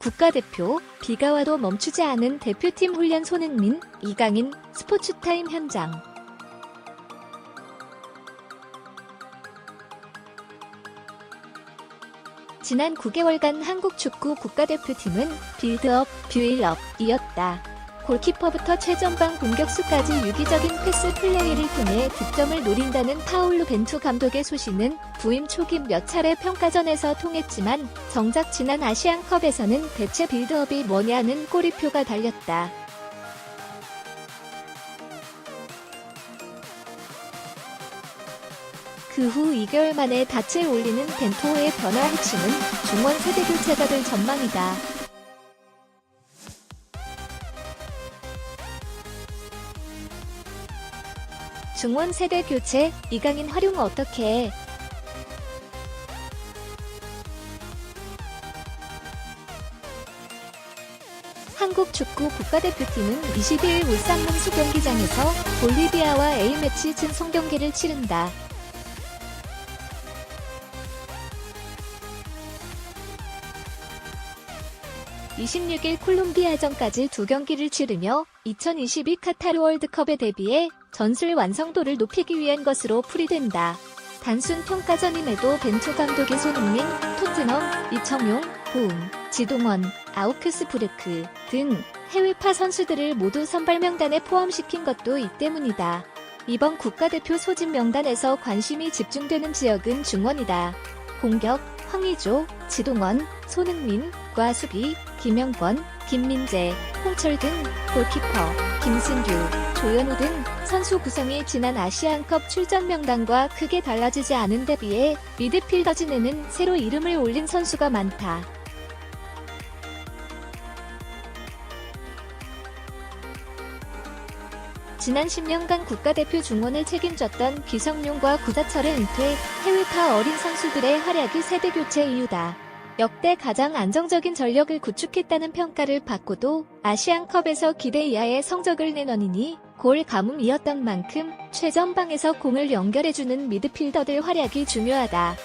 국가대표, 비가 와도 멈추지 않은 대표팀 훈련 손흥민, 이강인, 스포츠타임 현장. 지난 9개월간 한국 축구 국가대표팀은 빌드업, 뷰일업이었다. 골키퍼부터 최전방 공격수까지 유기적인 패스 플레이를 통해 득점을 노린다는 파울루 벤투 감독의 소신은 부임 초기 몇 차례 평가전에서 통했지만 정작 지난 아시안컵에서는 대체 빌드업이 뭐냐는 꼬리표가 달렸다. 그 후 2개월 만에 닻을 올리는 벤투의 변화 핵심은 중원 세대 교체가 될 전망이다. 중원 세대 교체, 이강인 활용 어떻게 해? 한국 축구 국가대표팀은 22일 울산 문수 경기장에서 볼리비아와 A매치 친선 경기를 치른다. 26일 콜롬비아전까지 2경기를 치르며 2022 카타르 월드컵에 대비해 전술 완성도를 높이기 위한 것으로 풀이된다. 단순 평가전임에도 벤투 감독이 손흥민, 토트넘, 이청용, 고음, 지동원, 아우크스부르크 등 해외파 선수들을 모두 선발 명단에 포함시킨 것도 이 때문이다. 이번 국가대표 소집 명단에서 관심이 집중되는 지역은 중원이다. 공격, 황의조, 지동원, 손흥민과 수비, 김영권, 김민재, 홍철 등 골키퍼, 김승규, 조현우 등 선수 구성이 지난 아시안컵 출전 명단과 크게 달라지지 않은 데 비해 미드필더진에는 새로 이름을 올린 선수가 많다. 지난 10년간 국가대표 중원을 책임졌던 기성용과 구자철을 은퇴, 해외파 어린 선수들의 활약이 세대교체 이유다. 역대 가장 안정적인 전력을 구축했다는 평가를 받고도 아시안컵에서 기대 이하의 성적을 낸 원인이 골 가뭄이었던 만큼 최전방에서 공을 연결해주는 미드필더들 활약이 중요하다.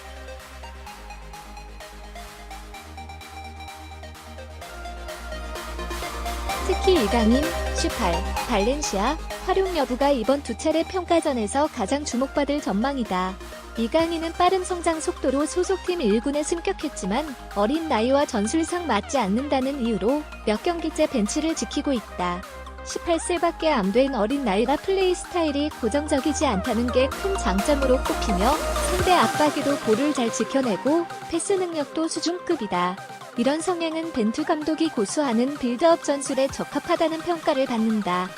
특히 이강인, 슈팔, 발렌시아, 활용 여부가 이번 두 차례 평가전에서 가장 주목받을 전망이다. 이강인은 빠른 성장 속도로 소속팀 1군에 승격했지만 어린 나이와 전술상 맞지 않는다는 이유로 몇 경기째 벤치를 지키고 있다. 18세밖에 안 된 어린 나이라 플레이 스타일이 고정적이지 않다는 게 큰 장점으로 꼽히며 상대 압박에도 볼을 잘 지켜내고 패스 능력도 수준급이다. 이런 성향은 벤투 감독이 고수하는 빌드업 전술에 적합하다는 평가를 받는다.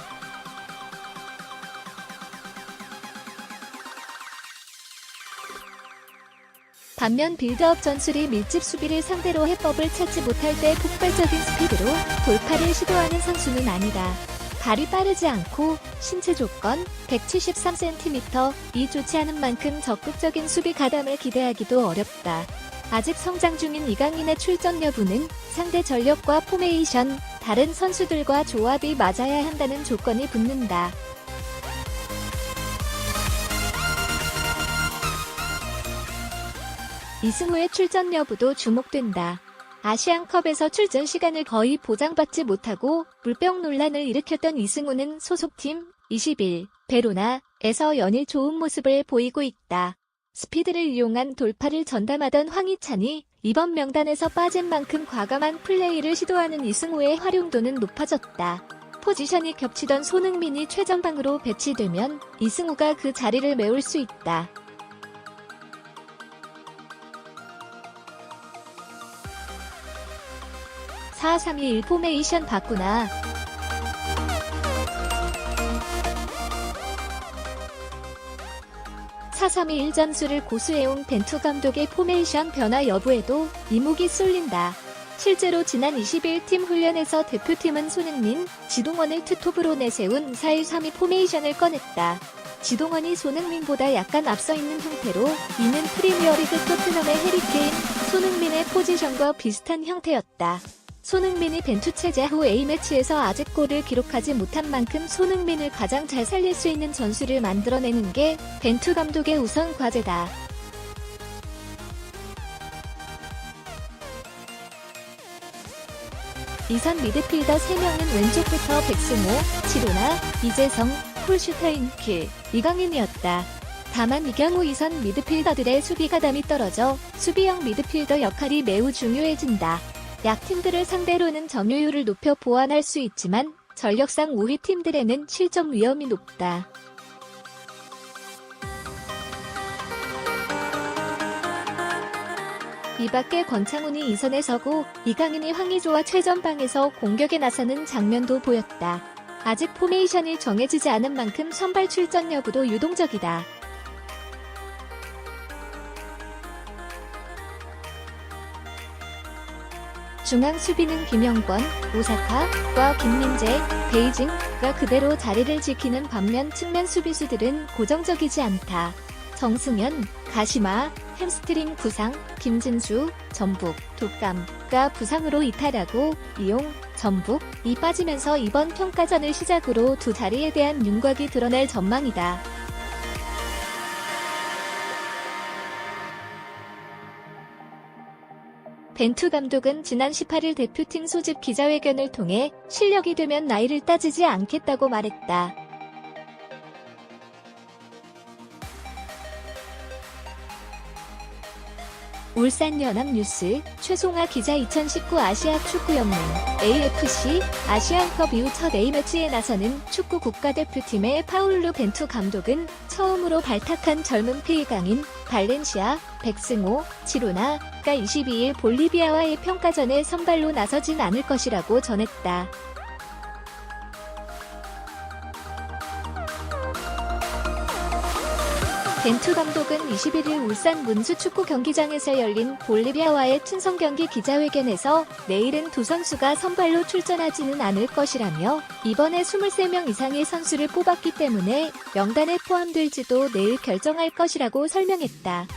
'반면 빌드업 전술이 밀집 수비를 상대로 해법을 찾지 못할 때 폭발적인 스피드로 돌파를 시도하는 선수는 아니다. 발이 빠르지 않고 신체 조건 173cm이 좋지 않은 만큼 적극적인 수비 가담을 기대하기도 어렵다. 아직 성장 중인 이강인의 출전 여부는 상대 전력과 포메이션, 다른 선수들과 조합이 맞아야 한다는 조건이 붙는다. 이승우의 출전 여부도 주목된다. 아시안컵에서 출전 시간을 거의 보장받지 못하고 물병 논란을 일으켰던 이승우는 소속팀 21 베로나에서 연일 좋은 모습을 보이고 있다. 스피드를 이용한 돌파를 전담하던 황희찬이 이번 명단에서 빠진 만큼 과감한 플레이를 시도하는 이승우의 활용도는 높아졌다. 포지션이 겹치던 손흥민이 최전방으로 배치되면 이승우가 그 자리를 메울 수 있다. 4-3-2-1 포메이션 바꾸나. (4-3-2-1) 전술을 고수해온 벤투 감독의 포메이션 변화 여부에도 이목이 쏠린다. 실제로 지난 20일 팀 훈련에서 대표팀은 손흥민, 지동원을 투톱으로 내세운 4-1-3-2 포메이션을 꺼냈다. 지동원이 손흥민보다 약간 앞서 있는 형태로 이는 프리미어리그 토트넘의 해리케인, 손흥민의 포지션과 비슷한 형태였다. 손흥민이 벤투 체제 후 A매치에서 아직 골을 기록하지 못한 만큼 손흥민을 가장 잘 살릴 수 있는 전술을 만들어내는 게 벤투 감독의 우선 과제다. 이선 미드필더 3명은 왼쪽부터 백승호, 지로나, 이재성, 콜슈타인킬, 이강인이었다. 다만 이 경우 이선 미드필더들의 수비 가담이 떨어져 수비형 미드필더 역할이 매우 중요해진다. 약팀들을 상대로는 점유율을 높여 보완할 수 있지만 전력상 우위 팀들에는 실점 위험이 높다. 이밖에 권창훈이 이선에 서고 이강인이 황의조와 최전방에서 공격에 나서는 장면도 보였다. 아직 포메이션이 정해지지 않은 만큼 선발 출전 여부도 유동적이다. 중앙 수비는 김영권, 오사카와 김민재, 베이징가 그대로 자리를 지키는 반면 측면 수비수들은 고정적이지 않다. 정승현, 가시마, 햄스트링 부상, 김진수, 전북, 독감가 부상으로 이탈하고 이용, 전북이 빠지면서 이번 평가전을 시작으로 두 자리에 대한 윤곽이 드러날 전망이다. 벤투 감독은 지난 18일 대표팀 소집 기자회견을 통해 실력이 되면 나이를 따지지 않겠다고 말했다. 울산연합뉴스 최송아 기자 2019 아시아 축구연맹 AFC 아시안컵 이후 첫 A매치에 나서는 축구 국가대표팀의 파울루 벤투 감독은 처음으로 발탁한 젊은 피이강인, 발렌시아, 백승호, 지로나가 22일 볼리비아와의 평가전에 선발로 나서진 않을 것이라고 전했다. 벤투 감독은 21일 울산 문수축구 경기장에서 열린 볼리비아와의 친선 경기 기자회견에서 내일은 두 선수가 선발로 출전하지는 않을 것이라며 이번에 23명 이상의 선수를 뽑았기 때문에 명단에 포함될지도 내일 결정할 것이라고 설명했다.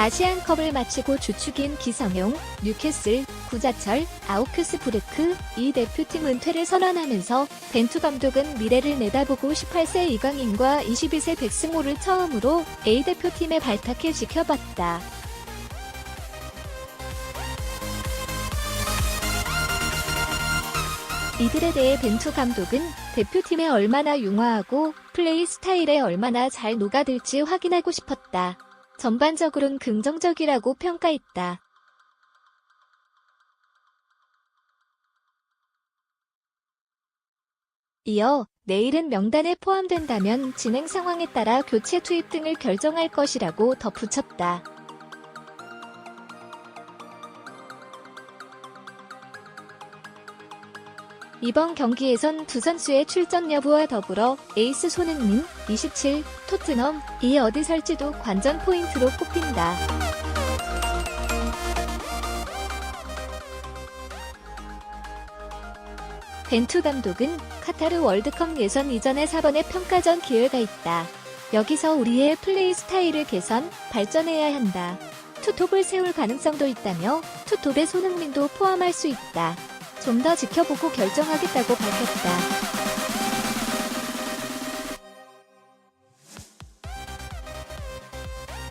아시안컵을 마치고 주축인 기성용, 뉴캐슬, 구자철, 아우크스부르크 이 대표팀 은퇴를 선언하면서 벤투 감독은 미래를 내다보고 18세 이강인과 22세 백승호를 처음으로 A대표팀에 발탁해 지켜봤다. 이들에 대해 벤투 감독은 대표팀에 얼마나 융화하고 플레이 스타일에 얼마나 잘 녹아들지 확인하고 싶었다. 전반적으론 긍정적이라고 평가했다. 이어 내일은 명단에 포함된다면 진행 상황에 따라 교체 투입 등을 결정할 것이라고 덧붙였다. 이번 경기에선 두 선수의 출전 여부와 더불어 에이스 손흥민, 27, 토트넘이 어디 설지도 관전 포인트로 꼽힌다. 벤투 감독은 카타르 월드컵 예선 이전에 4번의 평가전 기회가 있다. 여기서 우리의 플레이 스타일을 개선, 발전해야 한다. 투톱을 세울 가능성도 있다며 투톱에 손흥민도 포함할 수 있다. 좀 더 지켜보고 결정하겠다고 밝혔다.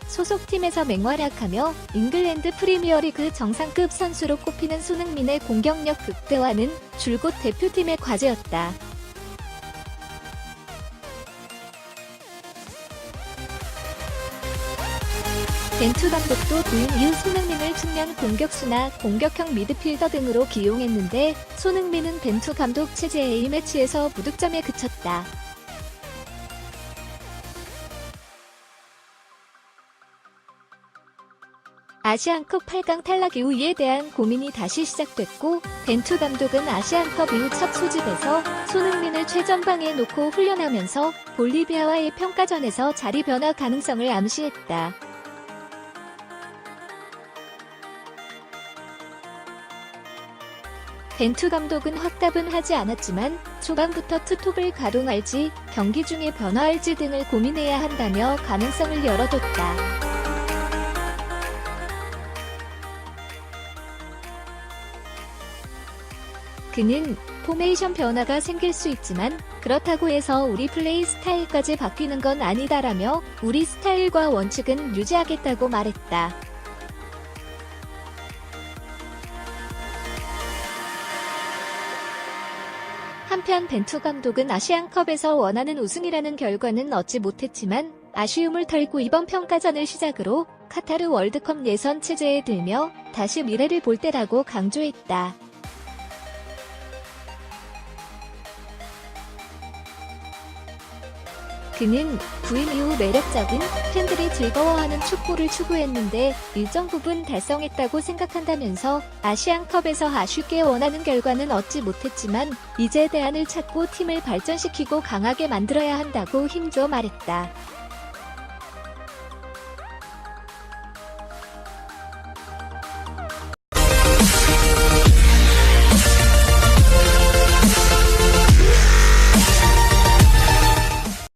소속팀에서 맹활약하며 잉글랜드 프리미어리그 정상급 선수로 꼽히는 손흥민의 공격력 극대화는 줄곧 대표팀의 과제였다. 벤투 감독도 부임 이후 손흥민을 측면 공격수나 공격형 미드필더 등으로 기용했는데 손흥민은 벤투 감독 체제 A매치에서 무득점에 그쳤다. 아시안컵 8강 탈락 이후 이에 대한 고민이 다시 시작됐고 벤투 감독은 아시안컵 이후 첫 소집에서 손흥민을 최전방에 놓고 훈련하면서 볼리비아와의 평가전에서 자리 변화 가능성을 암시했다. 벤투 감독은 확답은 하지 않았지만 초반부터 투톱을 가동할지 경기 중에 변화할지 등을 고민해야 한다며 가능성을 열어뒀다. 그는 포메이션 변화가 생길 수 있지만 그렇다고 해서 우리 플레이 스타일까지 바뀌는 건 아니다라며 우리 스타일과 원칙은 유지하겠다고 말했다. 한편 벤투 감독은 아시안컵에서 원하는 우승이라는 결과는 얻지 못했지만 아쉬움을 털고 이번 평가전을 시작으로 카타르 월드컵 예선 체제에 들며 다시 미래를 볼 때라고 강조했다. 그는 부임 이후 매력적인 팬들이 즐거워하는 축구를 추구했는데 일정 부분 달성했다고 생각한다면서 아시안컵에서 아쉽게 원하는 결과는 얻지 못했지만 이제 대안을 찾고 팀을 발전시키고 강하게 만들어야 한다고 힘줘 말했다.